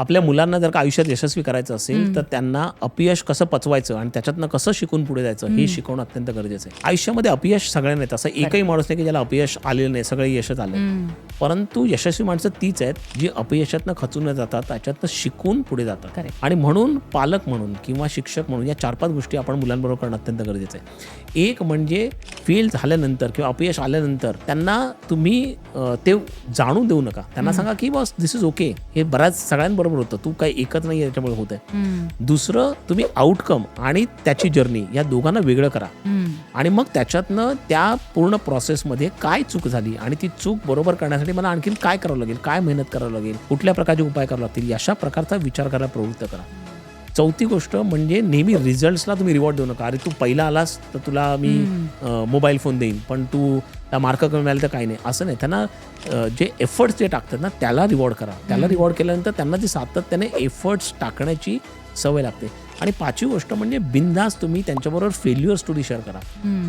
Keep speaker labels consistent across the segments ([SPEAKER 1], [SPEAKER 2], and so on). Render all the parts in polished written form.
[SPEAKER 1] आपल्या मुलांना जर का आयुष्यात यशस्वी करायचं असेल तर त्यांना अपयश कसं पचवायचं आणि त्याच्यातनं कसं शिकून पुढे जायचं हे शिकवणं अत्यंत गरजेचं आहे. आयुष्यामध्ये अपयश सगळ्यांना येतं, असं एकही माणूस नाही की ज्याला अपयश आलेलं नाही, सगळे यशच आले. परंतु यशस्वी माणसं तीच आहेत जी अपयशातनं खचून न जातात, त्याच्यातनं शिकून पुढे जातात. आणि म्हणून पालक म्हणून किंवा शिक्षक म्हणून या 4-5 गोष्टी आपण मुलांबरोबर करणं अत्यंत गरजेचं आहे. एक म्हणजे फेल झाल्यानंतर किंवा अपयश आल्यानंतर त्यांना तुम्ही ते जाणून देऊ नका. त्यांना सांगा की बस दिस इज ओके, हे बऱ्याच सगळ्यांबरोबर होतं, तू काही एकच नाही याच्यामुळे होत आहे. दुसरं, तुम्ही आउटकम आणि त्याची जर्नी या दोघांना वेगळं करा आणि मग त्याच्यातनं त्या पूर्ण प्रोसेसमध्ये काय चूक झाली आणि ती चूक बरोबर करण्यासाठी मला आणखीन काय करावं लागेल, काय मेहनत करावं लागेल, कुठल्या प्रकारचे उपाय करावे लागतील, अशा प्रकारचा विचार करायला प्रवृत्त करा. चौथी गोष्ट म्हणजे नेहमी रिझल्ट्सला तुम्ही रिवॉर्ड देऊ नका. अरे तू पहिला आलास तर तुला मी मोबाईल फोन देईन, पण तू त्या मार्क कमी मिळाले तर काही नाही, असं नाही. त्यांना जे एफर्ट्स जे टाकतात ना त्याला रिवॉर्ड करा. त्याला रिवॉर्ड केल्यानंतर त्यांना ती सातत्याने एफर्ट्स टाकण्याची सवय लागते. आणि 5वी गोष्ट म्हणजे बिनधास्त तुम्ही त्यांच्याबरोबर फेल्युअर स्टोरी शेअर करा.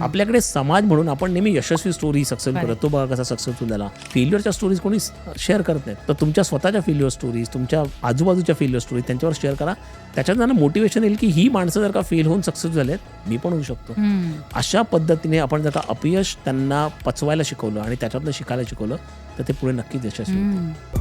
[SPEAKER 1] आपल्याकडे समाज म्हणून आपण नेहमी यशस्वी स्टोरी सक्सेस करतो, बघा कसा सक्सेसफुल झाला. फेल्युअरच्या स्टोरीज कोणी शेअर करत नाहीत. तर तुमच्या स्वतःच्या फेल्युअर स्टोरीज, तुमच्या आजूबाजूच्या फेल्युअर स्टोरीज त्यांच्यावर शेअर करा. त्याच्यात त्यांना मोटिवेशन येईल की ही माणसं जर का फेल होऊन सक्सेस झालेत, मी पण होऊ शकतो. अशा पद्धतीने आपण जर का अपयश त्यांना पचवायला शिकवलं आणि त्याच्यातलं शिकायला शिकवलं तर ते पुढे नक्कीच यशस्वी होतील.